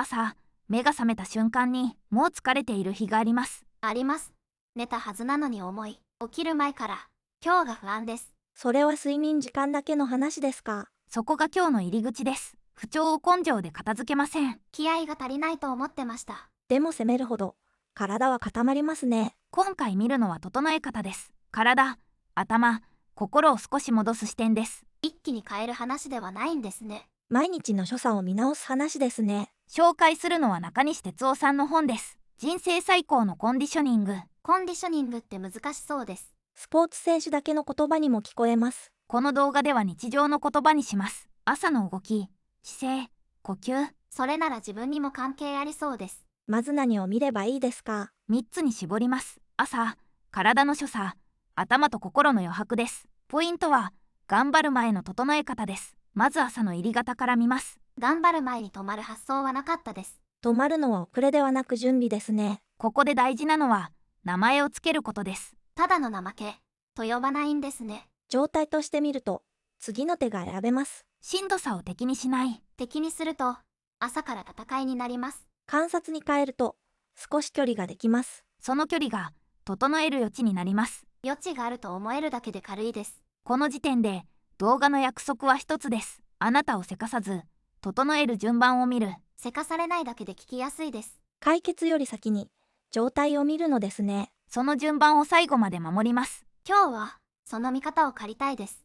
朝、目が覚めた瞬間にもう疲れている日があります。あります。寝たはずなのに重い。起きる前から、今日が不安です。それは睡眠時間だけの話ですか？そこが今日の入り口です。不調を根性で片付けません。気合が足りないと思ってました。でも責めるほど、体は固まりますね。今回見るのは整え方です。体、頭、心を少し戻す視点です。一気に変える話ではないんですね。毎日の所作を見直す話ですね。紹介するのは中西哲夫さんの本です。人生最高のコンディショニング。コンディショニングって難しそうです。スポーツ選手だけの言葉にも聞こえます。この動画では日常の言葉にします。朝の動き、姿勢、呼吸。それなら自分にも関係ありそうです。まず何を見ればいいですか3つに絞ります。朝、体の所作、頭と心の余白です。ポイントは、頑張る前の整え方です。まず朝の入り方から見ます。頑張る前に止まる発想はなかったです。止まるのは遅れではなく準備ですね。ここで大事なのは、名前をつけることです。ただの怠け、と呼ばないんですね。状態として見ると、次の手が選べます。しんどさを敵にしない。敵にすると、朝から戦いになります。観察に変えると、少し距離ができます。その距離が、整える余地になります。余地があると思えるだけで軽いです。この時点で、動画の約束は一つです。あなたをせかさず、整える順番を見る。せかされないだけで聞きやすいです。解決より先に、状態を見るのですね。その順番を最後まで守ります。今日は、その見方を借りたいです。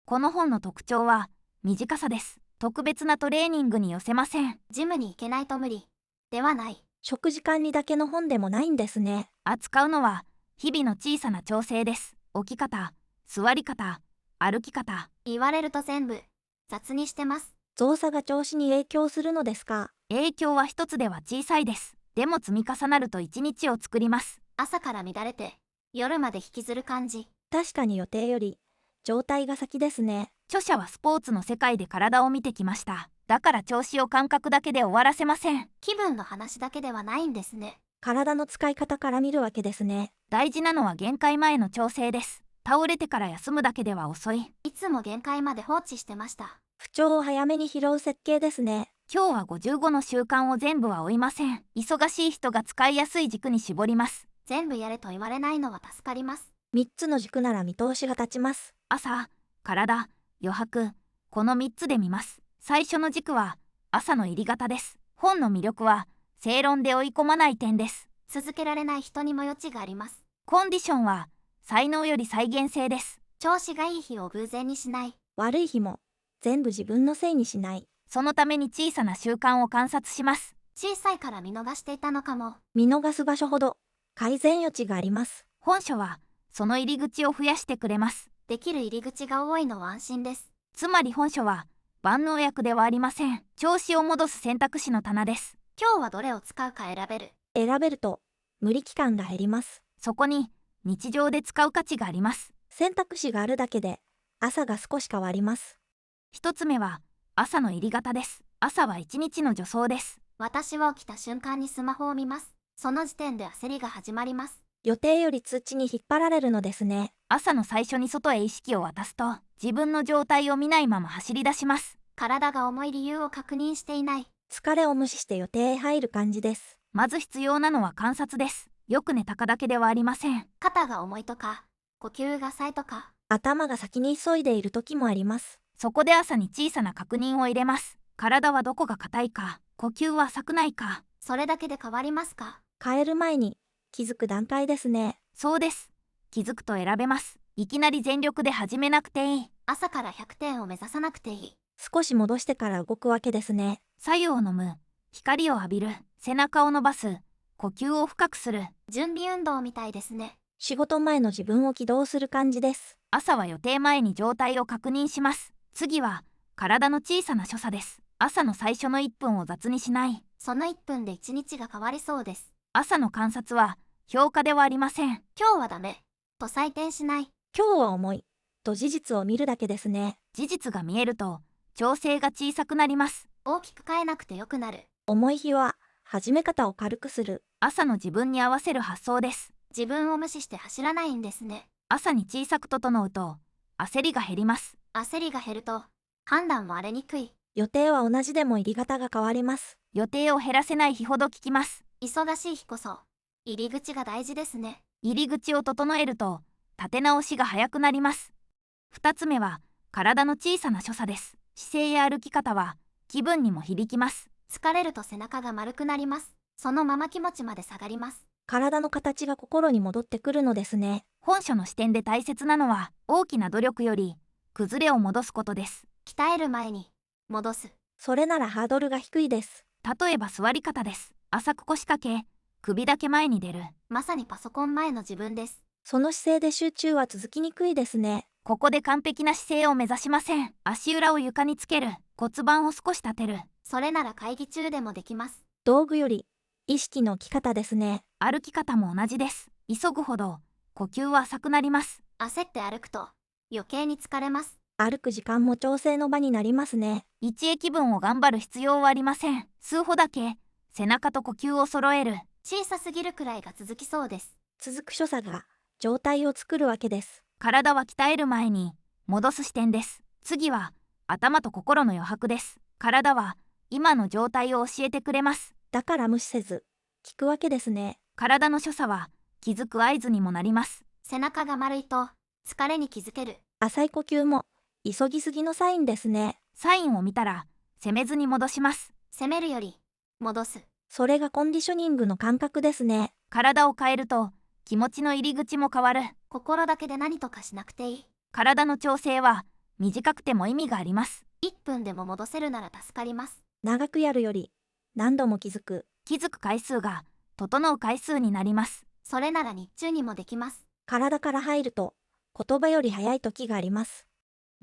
この本の特徴は、短さです。特別なトレーニングに寄せません。ジムに行けないと無理。ではない。食事管理だけの本でもないんですね。扱うのは、日々の小さな調整です。起き方、座り方、歩き方。言われると全部、雑にしてます。動作が調子に影響するのですか？影響は一つでは小さいです。でも積み重なると一日を作ります。朝から乱れて、夜まで引きずる感じ。確かに予定より、状態が先ですね。著者はスポーツの世界で体を見てきました。だから調子を感覚だけで終わらせません。気分の話だけではないんですね。体の使い方から見るわけですね。大事なのは限界前の調整です。倒れてから休むだけでは遅い。いつも限界まで放置してました。不調を早めに拾う設計ですね。今日は55の習慣を全部は追いません。忙しい人が使いやすい軸に絞ります。全部やれと言われないのは助かります。3つの軸なら見通しが立ちます。朝、体、余白、この3つで見ます。最初の軸は、朝の入り方です。本の魅力は、正論で追い込まない点です。続けられない人にも余地があります。コンディションは、才能より再現性です。調子がいい日を偶然にしない。悪い日も、全部自分のせいにしない。そのために小さな習慣を観察します。小さいから見逃していたのかも。見逃す場所ほど、改善余地があります。本書は、その入り口を増やしてくれます。できる入り口が多いのは安心です。つまり本書は、万能薬ではありません。調子を戻す選択肢の棚です。今日はどれを使うか選べる。選べると、無理期間が減ります。そこに、日常で使う価値があります。選択肢があるだけで、朝が少し変わります。一つ目は、朝の入り方です。朝は一日の助走です。私は起きた瞬間にスマホを見ます。その時点で焦りが始まります。予定より通知に引っ張られるのですね。朝の最初に外へ意識を渡すと、自分の状態を見ないまま走り出します。体が重い理由を確認していない。疲れを無視して予定へ入る感じです。まず必要なのは観察です。よく寝たかだけではありません。肩が重いとか、呼吸が浅いとか。頭が先に急いでいる時もあります。そこで朝に小さな確認を入れます。体はどこが硬いか、呼吸は浅くないか。それだけで変わりますか？変える前に気づく段階ですね。そうです。気づくと選べます。いきなり全力で始めなくていい。朝から100点を目指さなくていい。少し戻してから動くわけですね。白湯を飲む、光を浴びる、背中を伸ばす、呼吸を深くする。準備運動みたいですね。仕事前の自分を起動する感じです。朝は予定前に状態を確認します。次は、体の小さな所作です。朝の最初の1分を雑にしない。その1分で1日が変わりそうです。朝の観察は、評価ではありません。今日はダメ、と採点しない。今日は重い、と事実を見るだけですね。事実が見えると、調整が小さくなります。大きく変えなくてよくなる。重い日は、始め方を軽くする。朝の自分に合わせる発想です。自分を無視して走らないんですね。朝に小さく整うと、焦りが減ります。焦りが減ると、判断も荒れにくい。予定は同じでも入り方が変わります。予定を減らせない日ほど効きます。忙しい日こそ、入り口が大事ですね。入り口を整えると、立て直しが早くなります。2つ目は、体の小さな所作です。姿勢や歩き方は、気分にも響きます。疲れると背中が丸くなります。そのまま気持ちまで下がります。体の形が心に戻ってくるのですね。本書の視点で大切なのは、大きな努力より、崩れを戻すことです。鍛える前に、戻す。それならハードルが低いです。例えば座り方です。浅く腰掛け、首だけ前に出る。まさにパソコン前の自分です。その姿勢で集中は続きにくいですね。ここで完璧な姿勢を目指しません。足裏を床につける。骨盤を少し立てる。それなら会議中でもできます。道具より、意識の置き方ですね。歩き方も同じです。急ぐほど、呼吸は浅くなります。焦って歩くと、余計に疲れます。歩く時間も調整の場になりますね。一駅分を頑張る必要はありません。数歩だけ、背中と呼吸を揃える。小さすぎるくらいが続きそうです。続く所作が、状態を作るわけです。体は鍛える前に、戻す視点です。次は、頭と心の余白です。体は、今の状態を教えてくれます。だから無視せず、聞くわけですね。体の所作は、気づく合図にもなります。背中が丸いと、疲れに気づける。浅い呼吸も、急ぎすぎのサインですね。サインを見たら、責めずに戻します。攻めるより、戻す。それがコンディショニングの感覚ですね。体を変えると、気持ちの入り口も変わる。心だけで何とかしなくていい。体の調整は、短くても意味があります。1分でも戻せるなら助かります。長くやるより、何度も気づく。気づく回数が、整う回数になります。それなら日中にもできます。体から入ると、言葉より早い時があります。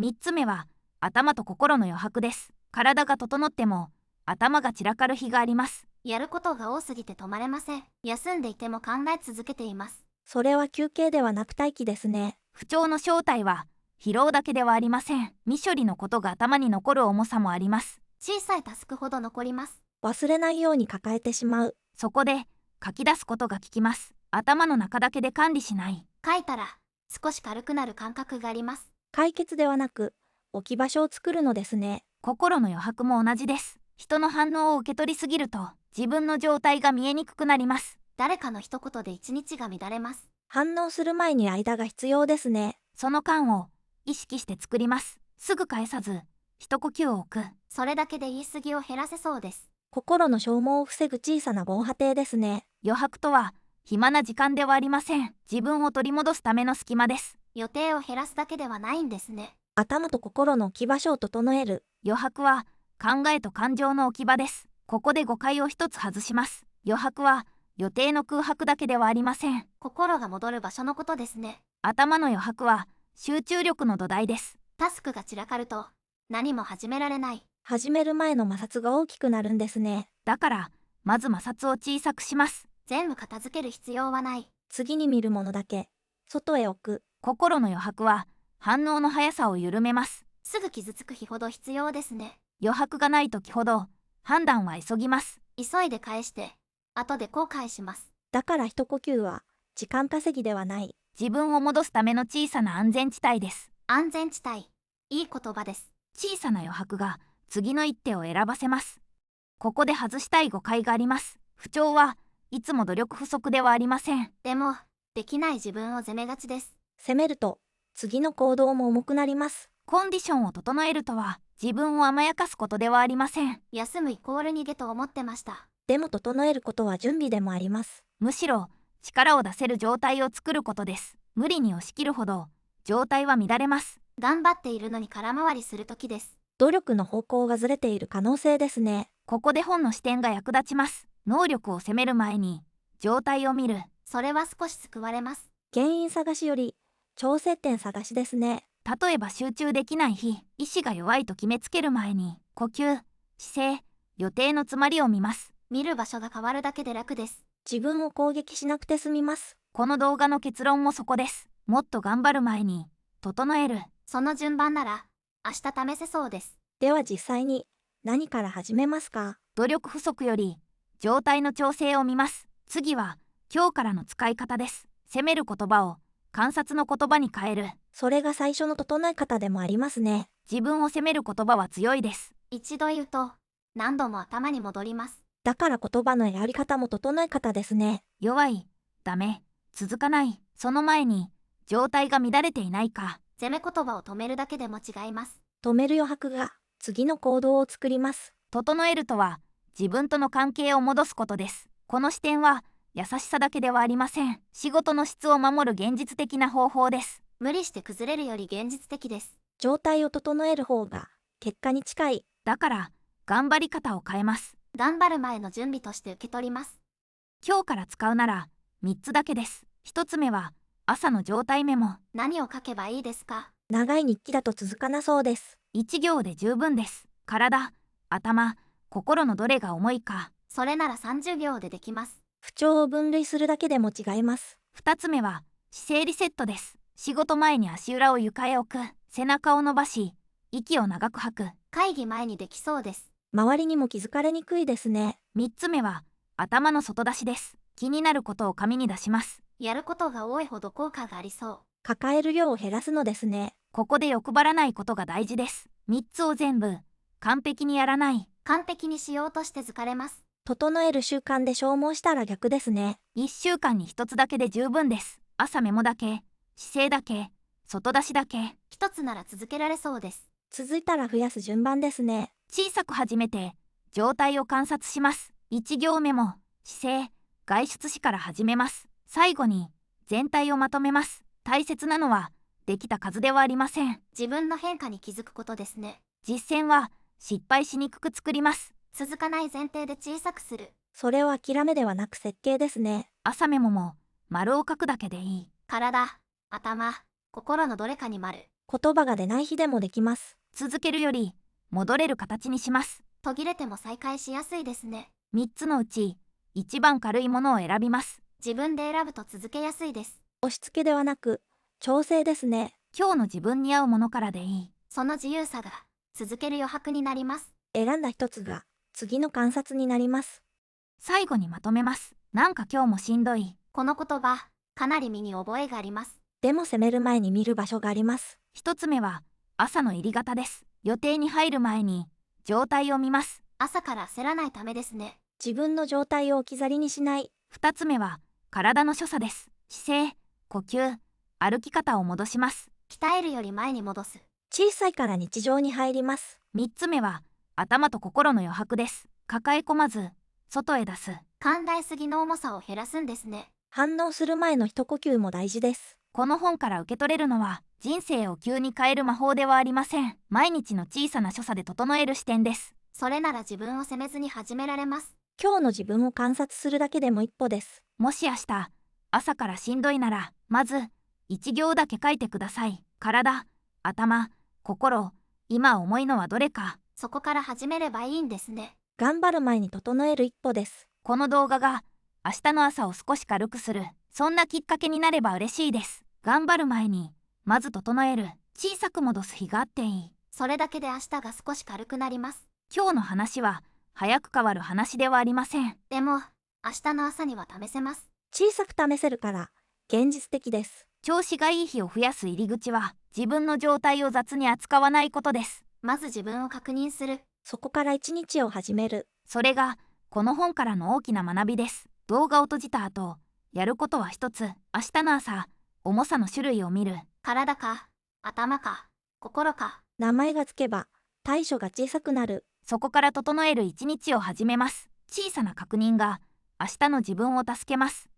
3つ目は、頭と心の余白です。体が整っても、頭が散らかる日があります。やることが多すぎて止まれません。休んでいても考え続けています。それは休憩ではなく待機ですね。不調の正体は、疲労だけではありません。未処理のことが頭に残る重さもあります。小さいタスクほど残ります。忘れないように抱えてしまう。そこで、書き出すことが効きます。頭の中だけで管理しない。書いたら、少し軽くなる感覚があります。解決ではなく、置き場所を作るのですね。心の余白も同じです。人の反応を受け取りすぎると、自分の状態が見えにくくなります。誰かの一言で一日が乱れます。反応する前に間が必要ですね。その間を、意識して作ります。すぐ返さず、一呼吸を置く。それだけで言い過ぎを減らせそうです。心の消耗を防ぐ小さな防波堤ですね。余白とは、暇な時間ではありません。自分を取り戻すための隙間です。予定を減らすだけではないんですね。頭と心の置き場所を整える。余白は、考えと感情の置き場です。ここで誤解を一つ外します。余白は、予定の空白だけではありません。心が戻る場所のことですね。頭の余白は、集中力の土台です。タスクが散らかると、何も始められない。始める前の摩擦が大きくなるんですね。だから、まず摩擦を小さくします。全部片付ける必要はない。次に見るものだけ、外へ置く。心の余白は、反応の速さを緩めます。すぐ傷つく日ほど必要ですね。余白がない時ほど、判断は急ぎます。急いで返して、後で後悔します。だから一呼吸は、時間稼ぎではない。自分を戻すための小さな安全地帯です。安全地帯。いい言葉です。小さな余白が、次の一手を選ばせます。ここで外したい誤解があります。不調はいつも努力不足ではありません。でも、できない自分を責めがちです。責めると、次の行動も重くなります。コンディションを整えるとは、自分を甘やかすことではありません。休むイコール逃げと思ってました。でも整えることは準備でもあります。むしろ、力を出せる状態を作ることです。無理に押し切るほど、状態は乱れます。頑張っているのに空回りする時です。努力の方向がずれている可能性ですね。ここで本の視点が役立ちます。能力を責める前に、状態を見る。それは少し救われます。原因探しより、調整点探しですね。例えば集中できない日、意志が弱いと決めつける前に、呼吸、姿勢、予定の詰まりを見ます。見る場所が変わるだけで楽です。自分を攻撃しなくて済みます。この動画の結論もそこです。もっと頑張る前に、整える。その順番なら、明日試せそうです。では実際に、何から始めますか？努力不足より、状態の調整を見ます。次は、今日からの使い方です。責める言葉を、観察の言葉に変える。それが最初の整え方でもありますね。自分を責める言葉は強いです。一度言うと、何度も頭に戻ります。だから言葉のやり方も整え方ですね。弱い、ダメ、続かない。その前に、状態が乱れていないか。攻め言葉を止めるだけでも違います。止める余白が次の行動を作ります。整えるとは、自分との関係を戻すことです。この視点は、優しさだけではありません。仕事の質を守る現実的な方法です。無理して崩れるより現実的です。状態を整える方が結果に近い。だから、頑張り方を変えます。頑張る前の準備として受け取ります。今日から使うなら、3つだけです。1つ目は、朝の状態メモ。何を書けばいいですか？長い日記だと続かなそうです。1行で十分です。体、頭、心のどれが重いか。それなら30秒でできます。不調を分類するだけでも違います。2つ目は、姿勢リセットです。仕事前に足裏を床へ置く。背中を伸ばし、息を長く吐く。会議前にできそうです。周りにも気づかれにくいですね。3つ目は、頭の外出しです。気になることを紙に出します。やることが多いほど効果がありそう。抱える量を減らすのですね。ここで欲張らないことが大事です。3つを全部、完璧にやらない。完璧にしようとして疲れます。整える習慣で消耗したら逆ですね。1週間に1つだけで十分です。朝メモだけ、姿勢だけ、外出しだけ。一つなら続けられそうです。続いたら増やす順番ですね。小さく始めて、状態を観察します。1行目も、姿勢、外出時から始めます。最後に、全体をまとめます。大切なのは、できた数ではありません。自分の変化に気づくことですね。実践は、失敗しにくく作ります。続かない前提で小さくする。それは諦めではなく設計ですね。朝メモも、丸を書くだけでいい。体、頭、心のどれかに丸。言葉が出ない日でもできます。続けるより、戻れる形にします。途切れても再開しやすいですね。3つのうち、一番軽いものを選びます。自分で選ぶと続けやすいです。押し付けではなく、調整ですね。今日の自分に合うものからでいい。その自由さが、続ける余白になります。選んだ一つが、次の観察になります。最後にまとめます。なんか今日もしんどい。この言葉、かなり身に覚えがあります。でも攻める前に見る場所があります。1つ目は、朝の入り方です。予定に入る前に、状態を見ます。朝から焦らないためですね。自分の状態を置き去りにしない。2つ目は、体の所作です。姿勢、呼吸、歩き方を戻します。鍛えるより前に戻す。小さいから日常に入ります。3つ目は、頭と心の余白です。抱え込まず、外へ出す。考えすぎの重さを減らすんですね。反応する前の一呼吸も大事です。この本から受け取れるのは、人生を急に変える魔法ではありません。毎日の小さな所作で整える視点です。それなら自分を責めずに始められます。今日の自分を観察するだけでも一歩です。もし明日、朝からしんどいなら、まず、1行だけ書いてください。体、頭、心、今重いのはどれか。そこから始めればいいんですね。頑張る前に整える一歩です。この動画が、明日の朝を少し軽くする、そんなきっかけになれば嬉しいです。頑張る前に、まず整える、小さく戻す日があっていい。それだけで明日が少し軽くなります。今日の話は、早く変わる話ではありません。でも、明日の朝には試せます。小さく試せるから、現実的です。調子がいい日を増やす入り口は、自分の状態を雑に扱わないことです。まず自分を確認する。そこから一日を始める。それが、この本からの大きな学びです。動画を閉じた後、やることは一つ。明日の朝、重さの種類を見る。体か、頭か、心か。名前がつけば、対処が小さくなる。そこから整える一日を始めます。小さな確認が、明日の自分を助けます。